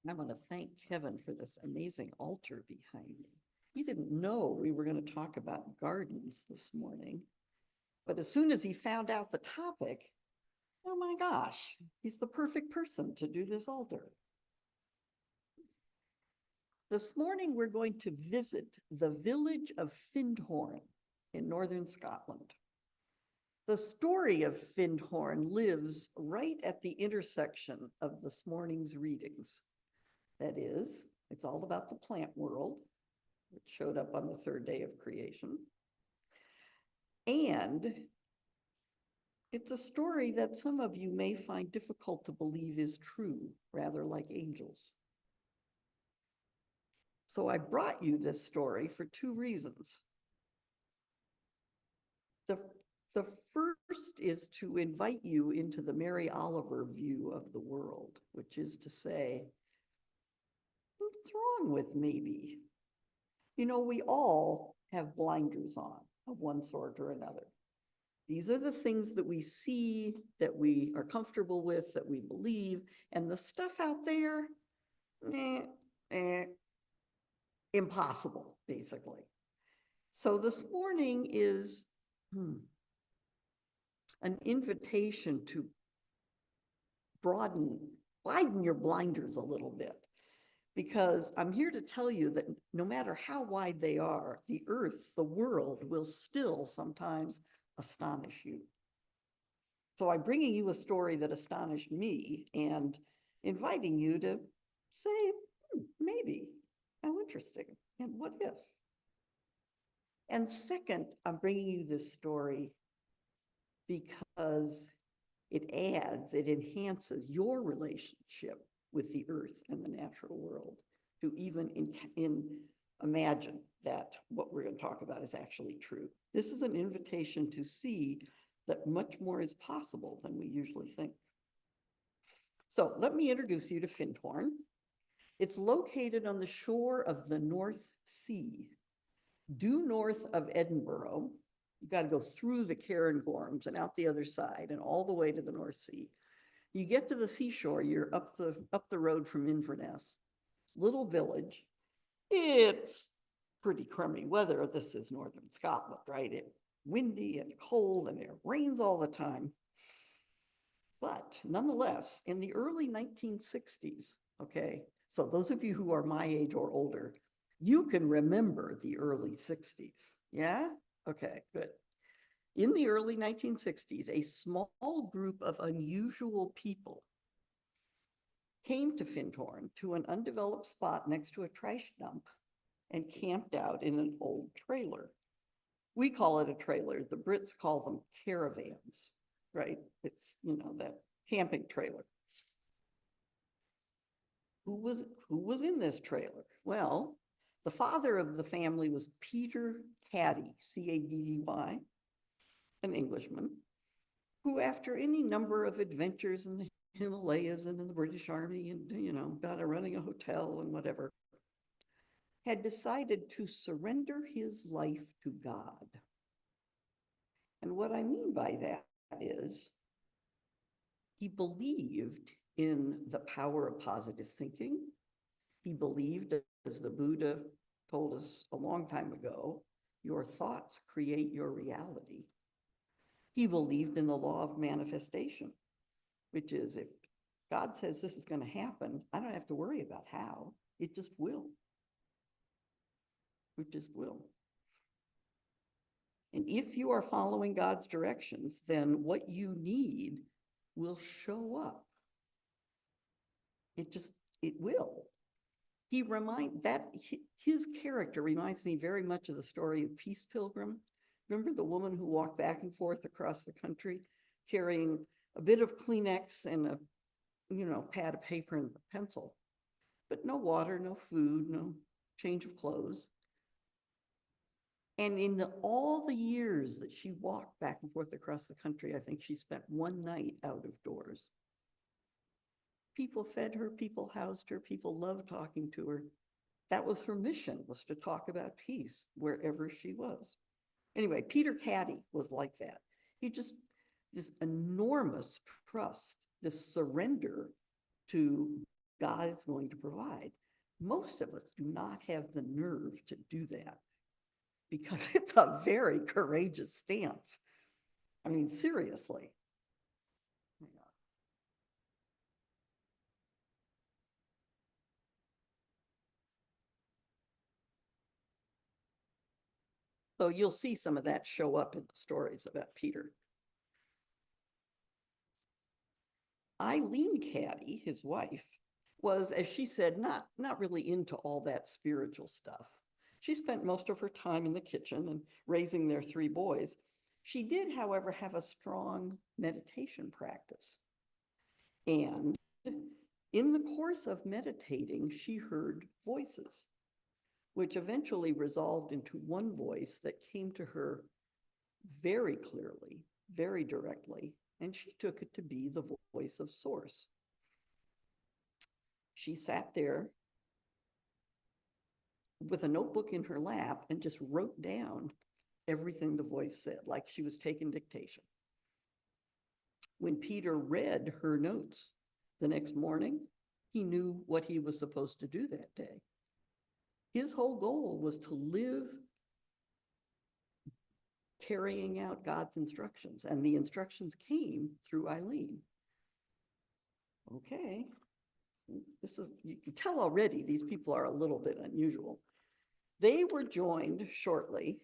I want to thank Kevin for this amazing altar behind me. He didn't know we were going to talk about gardens this morning, but as soon as he found out the topic, oh my gosh, he's the perfect person to do this altar. This morning, we're going to visit the village of Findhorn in northern Scotland. The story of Findhorn lives right at the intersection of this morning's readings. That is, it's all about the plant world, which showed up on the third day of creation. And it's a story that some of you may find difficult to believe is true, rather like angels. So I brought you this story for two reasons. The first is to invite you into the Mary Oliver view of the world, which is to say, what's wrong with maybe? You know, we all have blinders on of one sort or another. These are the things that we see, that we are comfortable with, that we believe, and the stuff out there, impossible, basically. So this morning is an invitation to widen your blinders a little bit, because I'm here to tell you that no matter how wide they are, the earth, the world, will still sometimes astonish you. So I'm bringing you a story that astonished me and inviting you to say, maybe, how interesting, and what if? And second, I'm bringing you this story because it enhances your relationship with the earth and the natural world to even imagine that what we're going to talk about is actually true. This is an invitation to see that much more is possible than we usually think. So let me introduce you to Findhorn. It's located on the shore of the North Sea, due north of Edinburgh. You got to go through the Cairngorms and out the other side and all the way to the North Sea. You get to the seashore, you're up the road from Inverness, little village. It's pretty crummy weather. This is northern Scotland, right? It's windy and cold and it rains all the time. But nonetheless, in the early 1960s, okay, so those of you who are my age or older, you can remember the early 60s, yeah? Okay, good. In the early 1960s, a small group of unusual people came to Findhorn, to an undeveloped spot next to a trash dump, and camped out in an old trailer. We call it a trailer. The Brits call them caravans, right? It's, you know, that camping trailer. Who was in this trailer? Well, the father of the family was Peter Caddy, C-A-D-D-Y, an Englishman, who, after any number of adventures in the Himalayas and in the British Army and, you know, got running a hotel and whatever, had decided to surrender his life to God. And what I mean by that is he believed in the power of positive thinking. He believed, as the Buddha told us a long time ago, your thoughts create your reality. He believed in the law of manifestation, which is, if God says this is going to happen, I don't have to worry about how, it just will. It just will. And if you are following God's directions, then what you need will show up. It will. His character reminds me very much of the story of Peace Pilgrim. Remember the woman who walked back and forth across the country carrying a bit of Kleenex and a, you know, pad of paper and a pencil, but no water, no food, no change of clothes. And in all the years that she walked back and forth across the country, I think she spent one night out of doors. People fed her, people housed her, people loved talking to her. That was her mission, was to talk about peace wherever she was. Anyway, Peter Caddy was like that. He just, this enormous trust, this surrender to God is going to provide. Most of us do not have the nerve to do that because it's a very courageous stance. I mean, seriously. So you'll see some of that show up in the stories about Peter. Eileen Caddy, his wife, was, as she said, not really into all that spiritual stuff. She spent most of her time in the kitchen and raising their three boys. She did, however, have a strong meditation practice. And in the course of meditating, she heard voices, which eventually resolved into one voice that came to her very clearly, very directly, and she took it to be the voice of Source. She sat there with a notebook in her lap and just wrote down everything the voice said, like she was taking dictation. When Peter read her notes the next morning, he knew what he was supposed to do that day. His whole goal was to live carrying out God's instructions, and the instructions came through Eileen. Okay, this is, you can tell already these people are a little bit unusual. They were joined shortly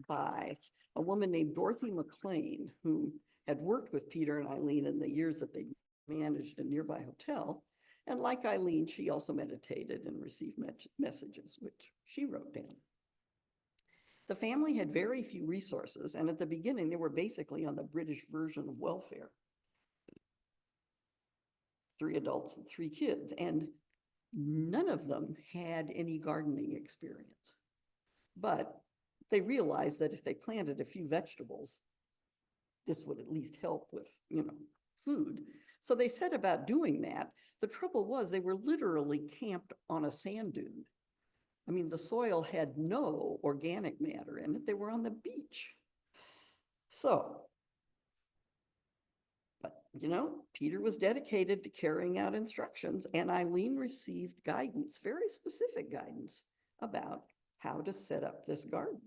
by a woman named Dorothy McLean, who had worked with Peter and Eileen in the years that they managed a nearby hotel. And like Eileen, she also meditated and received messages, which she wrote down. The family had very few resources, and at the beginning, they were basically on the British version of welfare. 3 adults and 3 kids, and none of them had any gardening experience. But they realized that if they planted a few vegetables, this would at least help with, food. So they set about doing that. The trouble was they were literally camped on a sand dune. I mean, the soil had no organic matter in it. They were on the beach. So, but Peter was dedicated to carrying out instructions, and Eileen received guidance, very specific guidance, about how to set up this garden.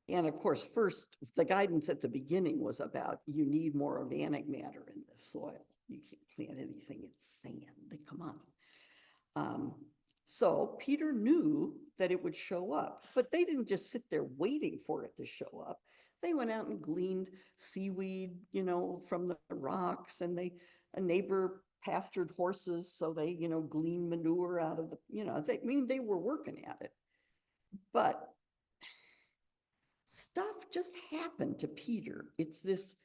And of course, first, the guidance at the beginning was about you need more organic matter in this soil. You can't plant anything in sand. Come on. So Peter knew that it would show up, but they didn't just sit there waiting for it to show up. They went out and gleaned seaweed, from the rocks, and a neighbor pastured horses, so they, gleaned manure out of the, they were working at it. But stuff just happened to Peter. It's this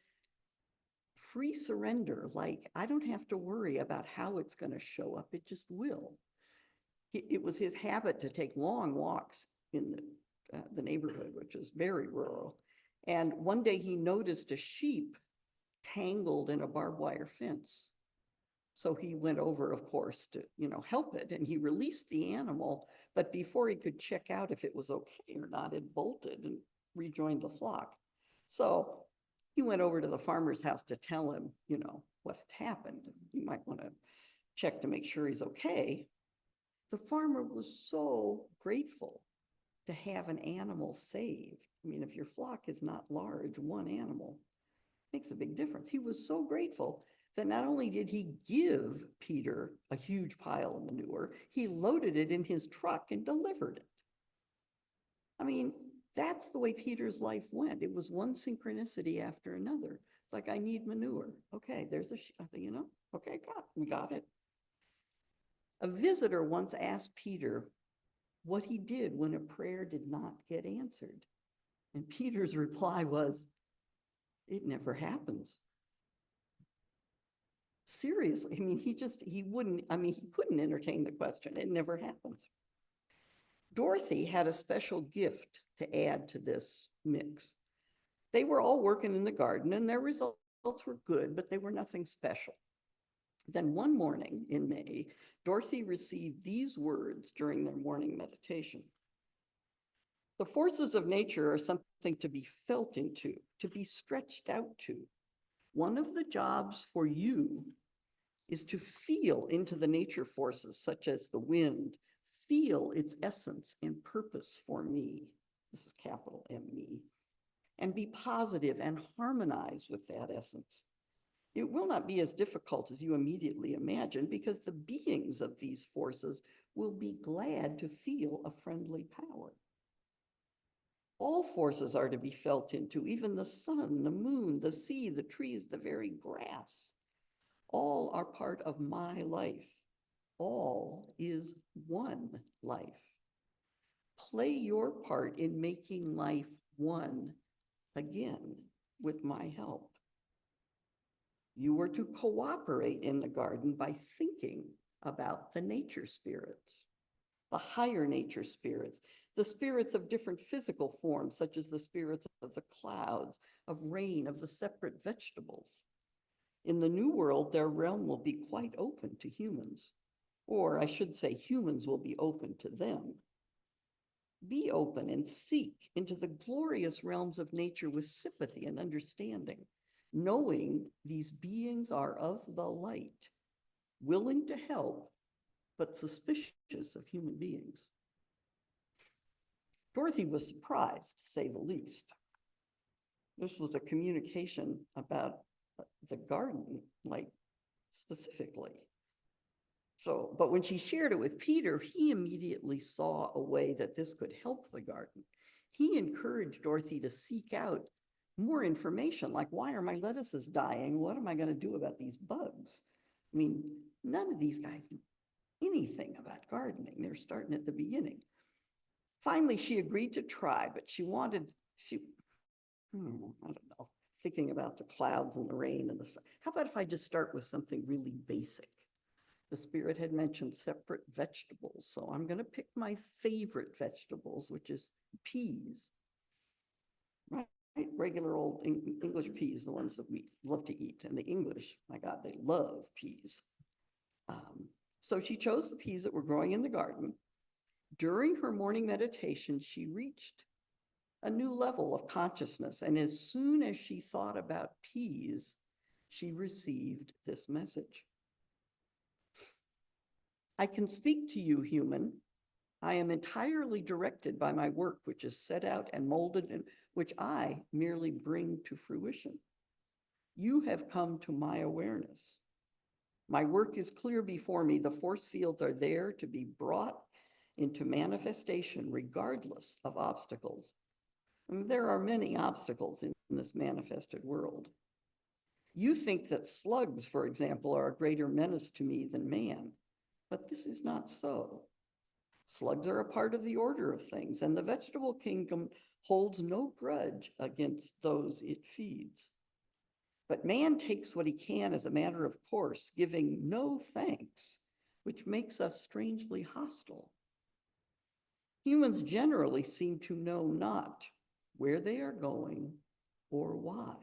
free surrender, like, I don't have to worry about how it's going to show up. It just will. It was his habit to take long walks in the neighborhood, which is very rural. And one day he noticed a sheep tangled in a barbed wire fence. So he went over, of course, to, help it, and he released the animal. But before he could check out if it was okay or not, it bolted and rejoined the flock. So he went over to the farmer's house to tell him, what had happened. You might want to check to make sure he's okay. The farmer was so grateful to have an animal saved. I mean, if your flock is not large, one animal makes a big difference. He was so grateful that not only did he give Peter a huge pile of manure, he loaded it in his truck and delivered it. I mean, that's the way Peter's life went. It was one synchronicity after another. It's like, I need manure. Okay, there's okay, we got it. A visitor once asked Peter what he did when a prayer did not get answered. And Peter's reply was, it never happens. Seriously, I mean, he couldn't entertain the question. It never happens. Dorothy had a special gift to add to this mix. They were all working in the garden and their results were good, but they were nothing special. Then one morning in May, Dorothy received these words during their morning meditation. The forces of nature are something to be felt into, to be stretched out to. One of the jobs for you is to feel into the nature forces such as the wind, feel its essence and purpose for me. This is capital M me, and be positive and harmonize with that essence. It will not be as difficult as you immediately imagine because the beings of these forces will be glad to feel a friendly power. All forces are to be felt into, even the sun, the moon, the sea, the trees, the very grass. All are part of my life. All is one life. Play your part in making life one again with my help. You are to cooperate in the garden by thinking about the nature spirits, the higher nature spirits, the spirits of different physical forms, such as the spirits of the clouds, of rain, of the separate vegetables. In the new world, their realm will be quite open to humans, or I should say humans will be open to them. Be open and seek into the glorious realms of nature with sympathy and understanding, knowing these beings are of the light, willing to help, but suspicious of human beings. Dorothy was surprised, to say the least. This was a communication about the garden, like specifically. So, but when she shared it with Peter, he immediately saw a way that this could help the garden. He encouraged Dorothy to seek out more information, like why are my lettuces dying? What am I going to do about these bugs? I mean, none of these guys know anything about gardening. They're starting at the beginning. Finally, she agreed to try, but I don't know, thinking about the clouds and the rain and the sun. How about if I just start with something really basic? The spirit had mentioned separate vegetables, so I'm going to pick my favorite vegetables, which is peas. Right? Regular old English peas, the ones that we love to eat. And the English, my God, they love peas. So she chose the peas that were growing in the garden. During her morning meditation, she reached a new level of consciousness. And as soon as she thought about peas, she received this message. I can speak to you, human. I am entirely directed by my work, which is set out and molded, and which I merely bring to fruition. You have come to my awareness. My work is clear before me. The force fields are there to be brought into manifestation regardless of obstacles. And there are many obstacles in this manifested world. You think that slugs, for example, are a greater menace to me than man, but this is not so. Slugs are a part of the order of things, and the vegetable kingdom holds no grudge against those it feeds. But man takes what he can as a matter of course, giving no thanks, which makes us strangely hostile. Humans generally seem to know not where they are going or why.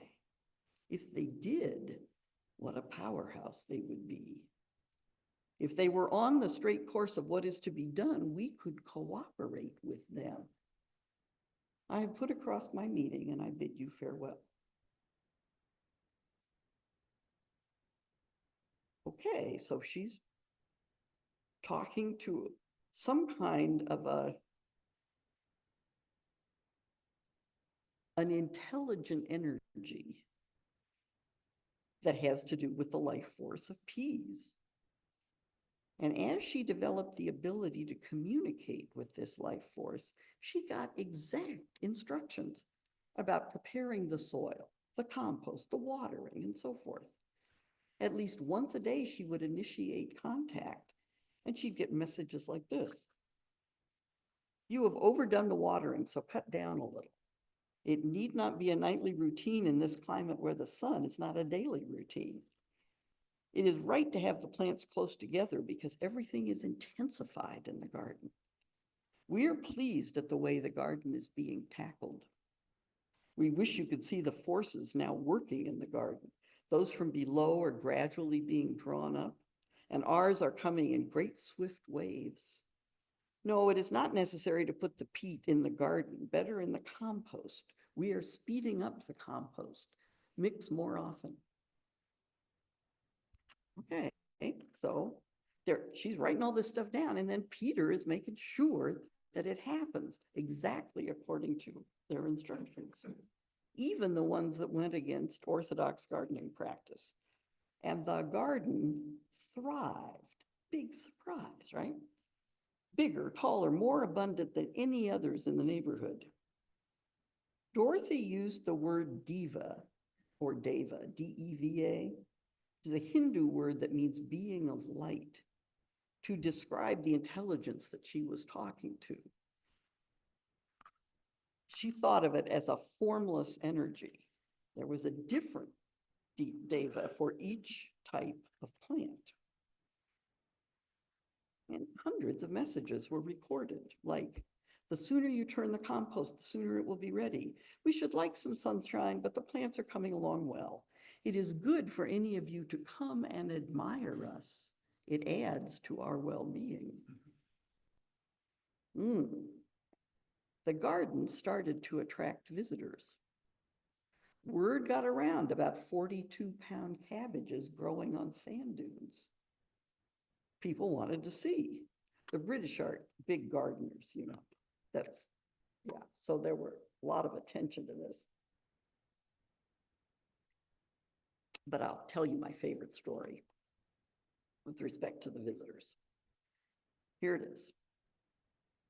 If they did, what a powerhouse they would be. If they were on the straight course of what is to be done, we could cooperate with them. I have put across my meeting and I bid you farewell. Okay, so she's talking to some kind of an intelligent energy that has to do with the life force of peas. And as she developed the ability to communicate with this life force, she got exact instructions about preparing the soil, the compost, the watering, and so forth. At least once a day, she would initiate contact, and she'd get messages like this. You have overdone the watering, so cut down a little. It need not be a nightly routine in this climate where the sun is not a daily routine. It is right to have the plants close together because everything is intensified in the garden. We are pleased at the way the garden is being tackled. We wish you could see the forces now working in the garden. Those from below are gradually being drawn up, and ours are coming in great swift waves. No, it is not necessary to put the peat in the garden, better in the compost. We are speeding up the compost. Mix more often. Okay, So she's writing all this stuff down, and then Peter is making sure that it happens exactly according to their instructions, even the ones that went against orthodox gardening practice. And the garden thrived. Big surprise, right? Bigger, taller, more abundant than any others in the neighborhood. Dorothy used the word diva, or deva, D-E-V-A, which is a Hindu word that means being of light, to describe the intelligence that she was talking to. She thought of it as a formless energy. There was a different deva for each type of plant. And hundreds of messages were recorded, like, the sooner you turn the compost, the sooner it will be ready. We should like some sunshine, but the plants are coming along well. It is good for any of you to come and admire us. It adds to our well-being. The garden started to attract visitors. Word got around about 42-pound cabbages growing on sand dunes. People wanted to see. The British are big gardeners, you know. So there were a lot of attention to this. But I'll tell you my favorite story with respect to the visitors. Here it is.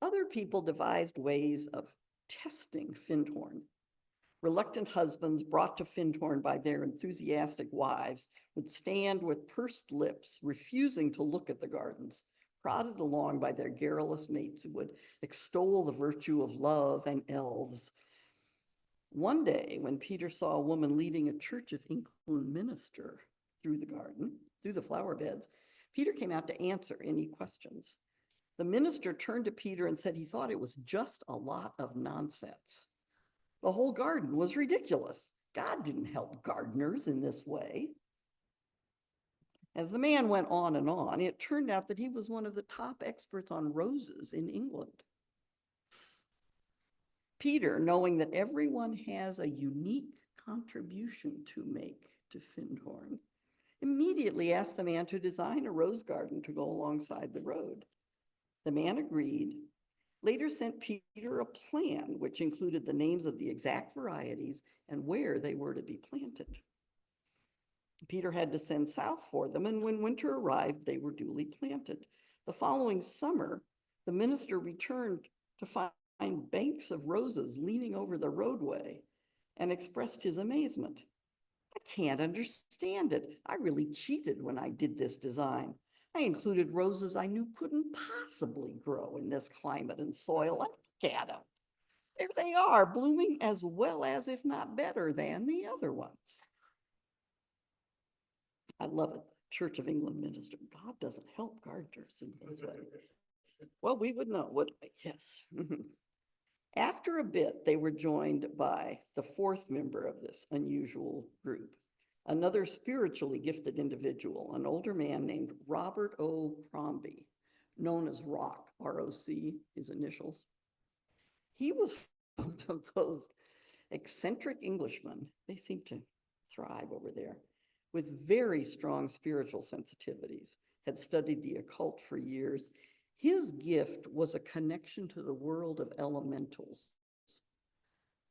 Other people devised ways of testing Findhorn. Reluctant husbands brought to Findhorn by their enthusiastic wives would stand with pursed lips, refusing to look at the gardens, prodded along by their garrulous mates who would extol the virtue of love and elves. One day, when Peter saw a woman leading a Church of England minister through the garden, through the flower beds, Peter came out to answer any questions. The minister turned to Peter and said he thought it was just a lot of nonsense. The whole garden was ridiculous. God didn't help gardeners in this way. As the man went on, it turned out that he was one of the top experts on roses in England. Peter, knowing that everyone has a unique contribution to make to Findhorn, immediately asked the man to design a rose garden to go alongside the road. The man agreed, later sent Peter a plan which included the names of the exact varieties and where they were to be planted. Peter had to send south for them, and when winter arrived, they were duly planted. The following summer, the minister returned to find banks of roses leaning over the roadway and expressed his amazement. I can't understand it. I really cheated when I did this design. I included roses I knew couldn't possibly grow in this climate and soil. And look at them. There they are, blooming as well as, if not better than, the other ones. I love it. Church of England minister. God doesn't help gardeners in this way. Well, we would know, wouldn't we? Yes. After a bit, they were joined by the fourth member of this unusual group, another spiritually gifted individual, an older man named Robert O. Crombie, known as Rock, R-O-C, his initials. He was one of those eccentric Englishmen, they seem to thrive over there, with very strong spiritual sensitivities, had studied the occult for years. His gift was a connection to the world of elementals,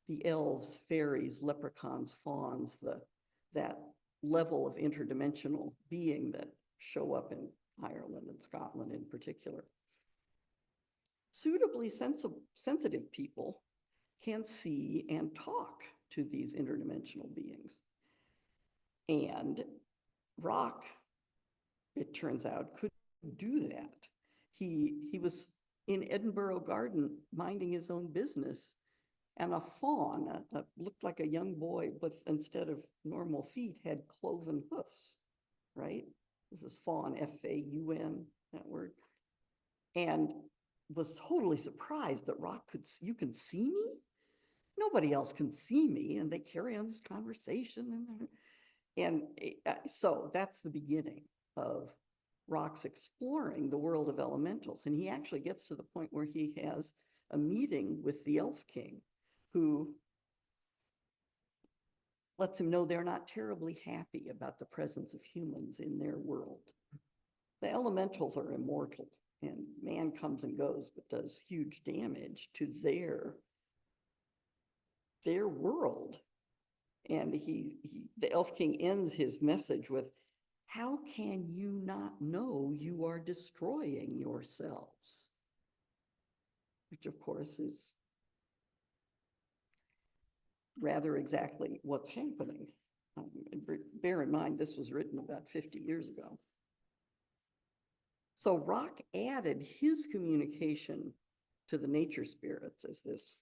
the elves, fairies, leprechauns, fauns, that level of interdimensional being that show up in Ireland and Scotland in particular. Suitably sensitive people can see and talk to these interdimensional beings. And Rock, it turns out, could do that. He was in Edinburgh Garden minding his own business, and a faun, looked like a young boy, but instead of normal feet, had cloven hoofs, right? This is faun, F-A-U-N, that word. And was totally surprised that Rock you can see me? Nobody else can see me. And they carry on this conversation. And so that's the beginning of Rock's exploring the world of elementals. And he actually gets to the point where he has a meeting with the Elf King, who lets him know they're not terribly happy about the presence of humans in their world. The elementals are immortal, and man comes and goes, but does huge damage to their world. And the Elf King ends his message with, how can you not know you are destroying yourselves? Which of course is rather exactly what's happening. Bear in mind, this was written about 50 years ago. So Rock added his communication to the nature spirits, as this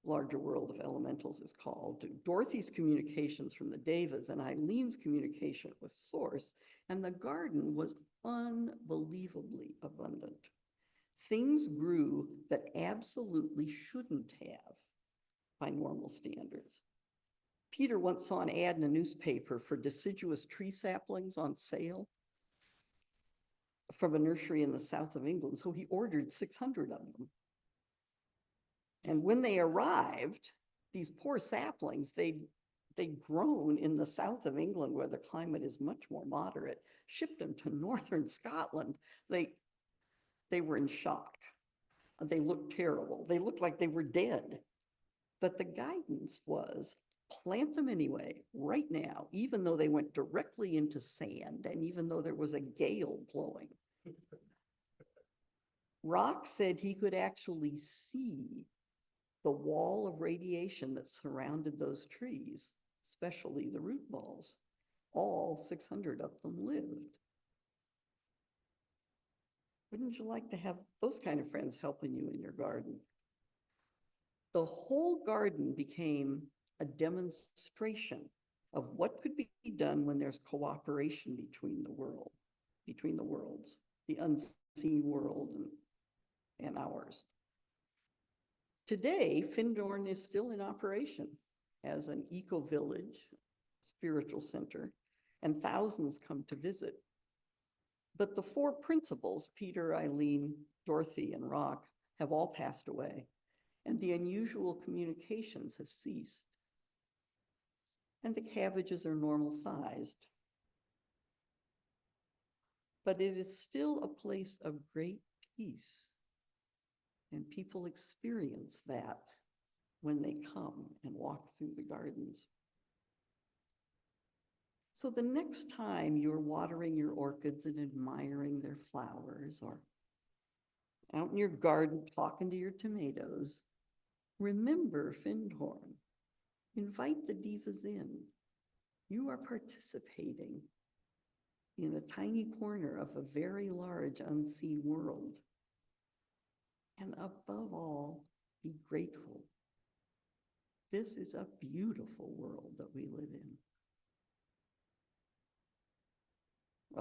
larger world of elementals is called, to Dorothy's communications from the Devas and Eileen's communication with Source, and the garden was unbelievably abundant. Things grew that absolutely shouldn't have by normal standards. Peter once saw an ad in a newspaper for deciduous tree saplings on sale from a nursery in the south of England, so he ordered 600 of them. And when they arrived, these poor saplings, they'd grown in the south of England where the climate is much more moderate, shipped them to northern Scotland. They were in shock. They looked terrible. They looked like they were dead. But the guidance was, plant them anyway, right now, even though they went directly into sand and even though there was a gale blowing. Rock said he could actually see the wall of radiation that surrounded those trees, especially the root balls. All 600 of them lived. Wouldn't you like to have those kind of friends helping you in your garden? The whole garden became a demonstration of what could be done when there's cooperation between the worlds, the unseen world and ours. Today, Findhorn is still in operation as an eco-village, spiritual center, and thousands come to visit. But the four principals, Peter, Eileen, Dorothy, and Rock, have all passed away, and the unusual communications have ceased. And the cabbages are normal sized. But it is still a place of great peace, and people experience that when they come and walk through the gardens. So the next time you're watering your orchids and admiring their flowers, or out in your garden talking to your tomatoes, remember Findhorn. Invite the divas in. You are participating in a tiny corner of a very large unseen world. And above all, be grateful. This is a beautiful world that we live in.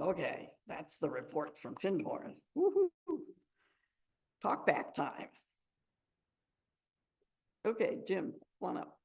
Okay, that's the report from Findhorn. Woohoo! Talk back time. Okay, Jim, come on up.